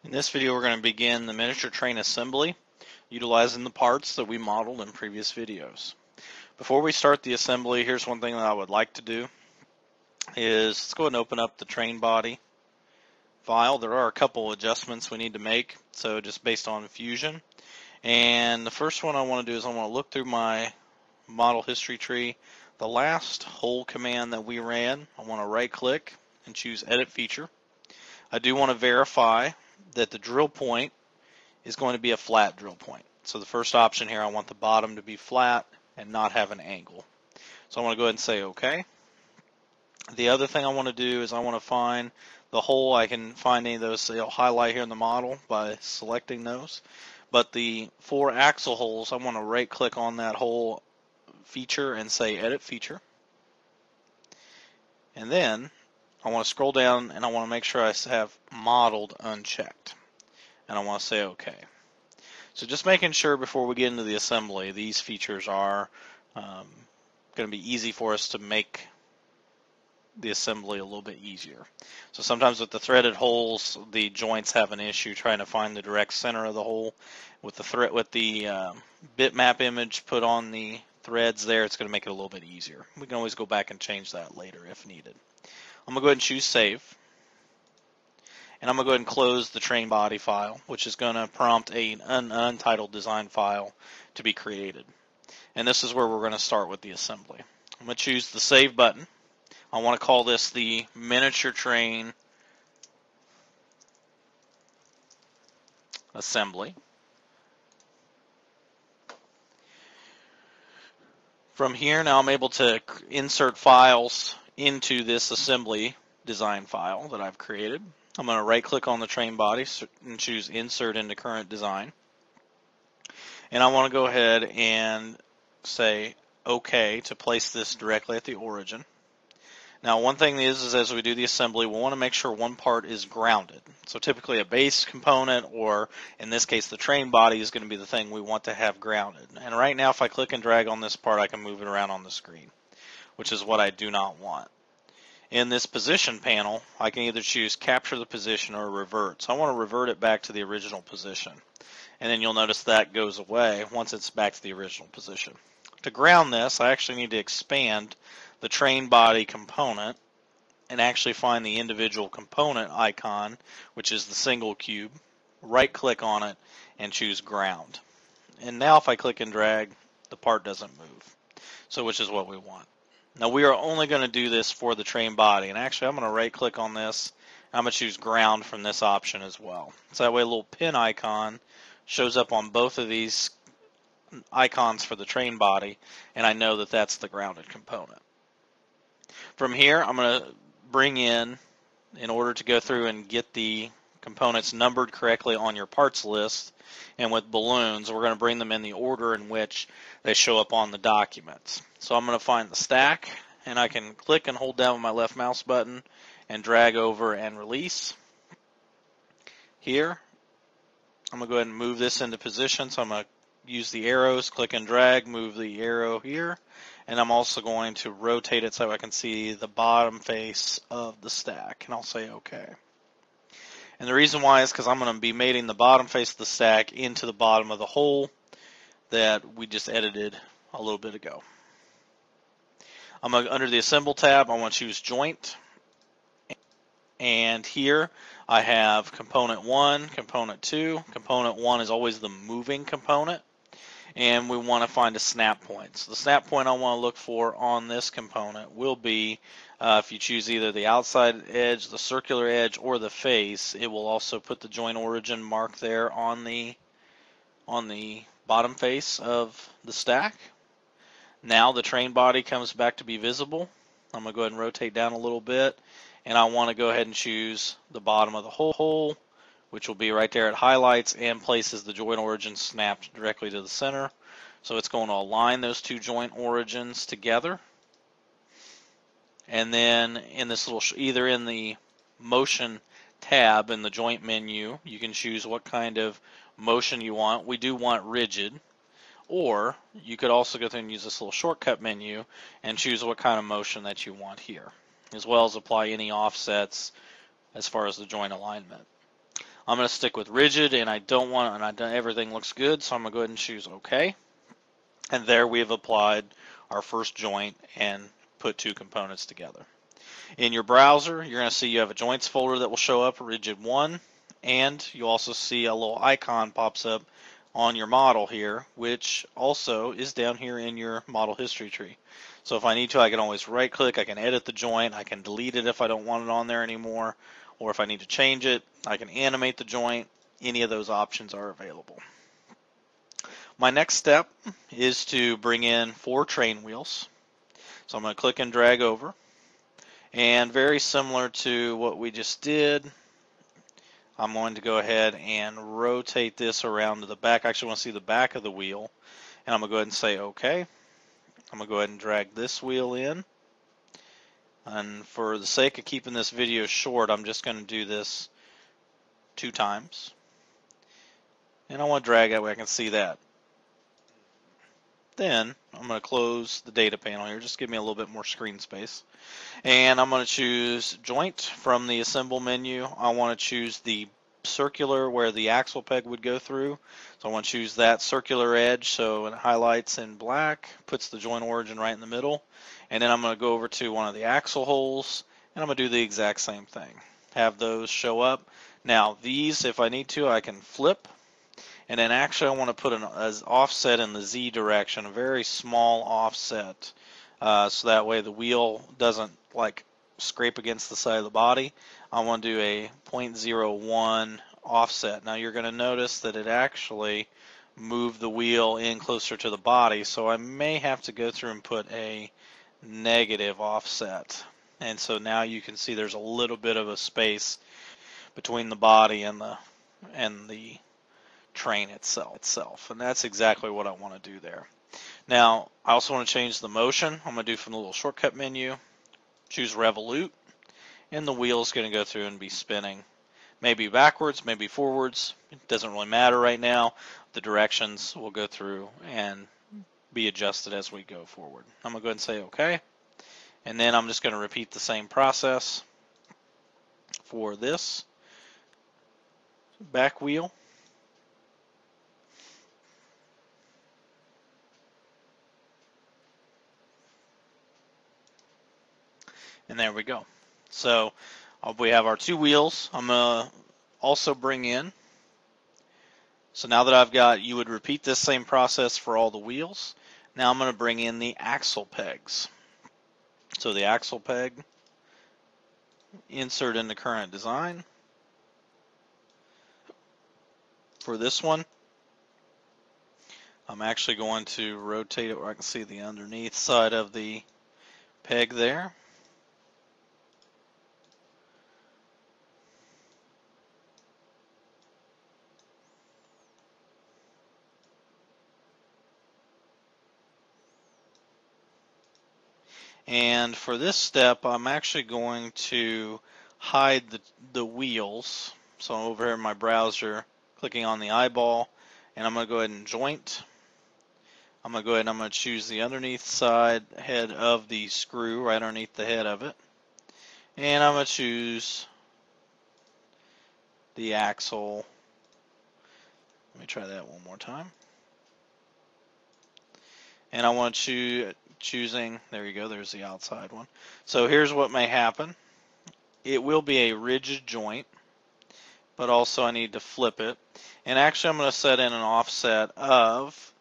In this video, we're going to begin the miniature train assembly utilizing the parts that we modeled in previous videos. Before we start the assembly, here's one thing that I would like to do is let's go ahead and open up the train body file. There are a couple adjustments we need to make, so just based on Fusion. And the first one I want to do is I want to look through my model history tree. The last whole command that we ran, I want to right click and choose Edit Feature. I do want to verify that the drill point is going to be a flat drill point. So the first option here, I want the bottom to be flat and not have an angle. So I want to go ahead and say OK. The other thing I want to do is I want to find the hole. I can find any of those, so I'll highlight here in the model by selecting those. But the 4 axle holes, I want to right click on that hole feature and say Edit Feature. And then I want to scroll down and I want to make sure I have modeled unchecked. And I want to say OK. So just making sure before we get into the assembly, these features are going to be easy for us to make the assembly a little bit easier. So sometimes with the threaded holes, the joints have an issue trying to find the direct center of the hole. With the bitmap image put on the threads there, it's going to make it a little bit easier. We can always go back and change that later if needed. I'm going to go ahead and choose Save. And I'm going to go ahead and close the train body file, which is going to prompt an untitled design file to be created. And this is where we're going to start with the assembly. I'm going to choose the Save button. I want to call this the miniature train assembly. From here, now I'm able to insert files into this assembly design file that I've created. I'm going to right click on the train body and choose Insert into Current Design. And I want to go ahead and say OK to place this directly at the origin. Now one thing is as we do the assembly, we'll want to make sure one part is grounded. So typically a base component, or in this case the train body, is going to be the thing we want to have grounded. And right now if I click and drag on this part, I can move it around on the screen, which is what I do not want. In this position panel, I can either choose capture the position or revert. So I want to revert it back to the original position. And then you'll notice that goes away once it's back to the original position. To ground this, I actually need to expand the train body component and actually find the individual component icon, which is the single cube, right click on it and choose ground. And now if I click and drag, the part doesn't move. So which is what we want. Now we are only going to do this for the train body, and actually I'm going to right click on this. I'm going to choose ground from this option as well. So that way a little pin icon shows up on both of these icons for the train body, and I know that that's the grounded component. From here I'm going to bring in order to go through and get the components numbered correctly on your parts list, and with balloons we're going to bring them in the order in which they show up on the documents. So I'm going to find the stack, and I can click and hold down with my left mouse button and drag over and release. Here I'm going to go ahead and move this into position, so I'm going to use the arrows, click and drag, move the arrow here, and I'm also going to rotate it so I can see the bottom face of the stack, and I'll say OK. And the reason why is because I'm going to be mating the bottom face of the stack into the bottom of the hole that we just edited a little bit ago. I'm going to, under the Assemble tab, I want to choose Joint. And here I have Component 1, Component 2. Component 1 is always the moving component. And we want to find a snap point. So the snap point I want to look for on this component will be, if you choose either the outside edge, the circular edge, or the face, it will also put the joint origin mark there on the bottom face of the stack. Now the train body comes back to be visible. I'm going to go ahead and rotate down a little bit, and I want to go ahead and choose the bottom of the hole, which will be right there at highlights and places the joint origin snapped directly to the center. So it's going to align those two joint origins together. And then in this little, either in the motion tab in the joint menu, you can choose what kind of motion you want. We do want rigid. Or you could also go through and use this little shortcut menu and choose what kind of motion that you want here, as well as apply any offsets as far as the joint alignment. I'm going to stick with rigid, and everything looks good, so I'm going to go ahead and choose OK. And there we have applied our first joint and put two components together. In your browser, you're going to see you have a joints folder that will show up, rigid 1, and you also see a little icon pops up on your model here, which also is down here in your model history tree. So if I need to, I can always right click, I can edit the joint, I can delete it if I don't want it on there anymore, or if I need to change it, I can animate the joint. Any of those options are available. My next step is to bring in 4 train wheels. So I'm going to click and drag over. And very similar to what we just did, I'm going to go ahead and rotate this around to the back. I actually want to see the back of the wheel. And I'm going to go ahead and say OK. I'm going to go ahead and drag this wheel in. And for the sake of keeping this video short, I'm just going to do this 2 times. And I want to drag that way I can see that. Then I'm going to close the data panel here. Just give me a little bit more screen space. And I'm going to choose joint from the assemble menu. I want to choose the circular where the axle peg would go through. So I want to choose that circular edge, so it highlights in black, puts the joint origin right in the middle. And then I'm going to go over to one of the axle holes, and I'm going to do the exact same thing. Have those show up. Now these, if I need to, I can flip. And then actually I want to put an offset in the Z direction, a very small offset. So that way the wheel doesn't like scrape against the side of the body. I want to do a 0.01 offset. Now you're going to notice that it actually moved the wheel in closer to the body, so I may have to go through and put a negative offset. And so now you can see there's a little bit of a space between the body and the train itself. And that's exactly what I want to do there. Now, I also want to change the motion. I'm going to do from the little shortcut menu, choose revolute, and the wheel is going to go through and be spinning. Maybe backwards, maybe forwards. It doesn't really matter right now. The directions will go through and be adjusted as we go forward. I'm going to go ahead and say OK. And then I'm just going to repeat the same process for this back wheel. And there we go. So we have our 2 wheels. I'm going to also bring in, so now that I've got, you would repeat this same process for all the wheels. Now I'm going to bring in the axle pegs. So the axle peg, insert into current design. For this one, I'm actually going to rotate it where I can see the underneath side of the peg there. And for this step, I'm actually going to hide the wheels. So I'm over here in my browser, clicking on the eyeball, and I'm going to go ahead and joint. I'm going to go ahead and I'm going to choose the underneath side head of the screw right underneath the head of it. And I'm going to choose the axle. Let me try that one more time. And I want to choosing, there you go, there's the outside one. So here's what may happen. It will be a rigid joint, but also I need to flip it. And actually I'm going to set in an offset of,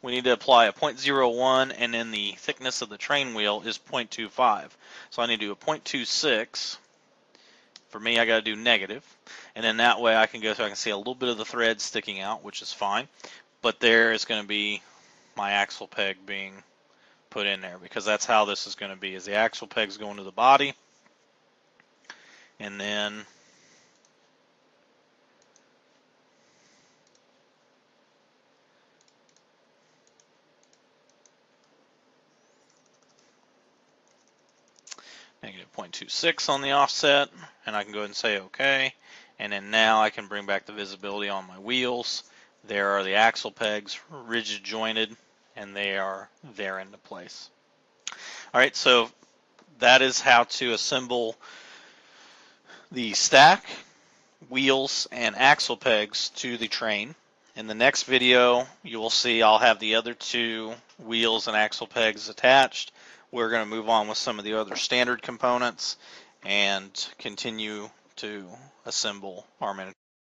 we need to apply a 0.01, and then the thickness of the train wheel is 0.25. So I need to do a 0.26. For me, I got to do negative. And then that way I can go through, I can see a little bit of the thread sticking out, which is fine. But there is going to be my axle peg being put in there, because that's how this is going to be, is the axle peg's going to the body, and then negative 0.26 on the offset, and I can go ahead and say OK. And then now I can bring back the visibility on my wheels. There are the axle pegs, rigid jointed, and they are there into place. Alright, so that is how to assemble the stack wheels and axle pegs to the train. In the next video, you will see I'll have the other two wheels and axle pegs attached. We're going to move on with some of the other standard components and continue to assemble our miniature.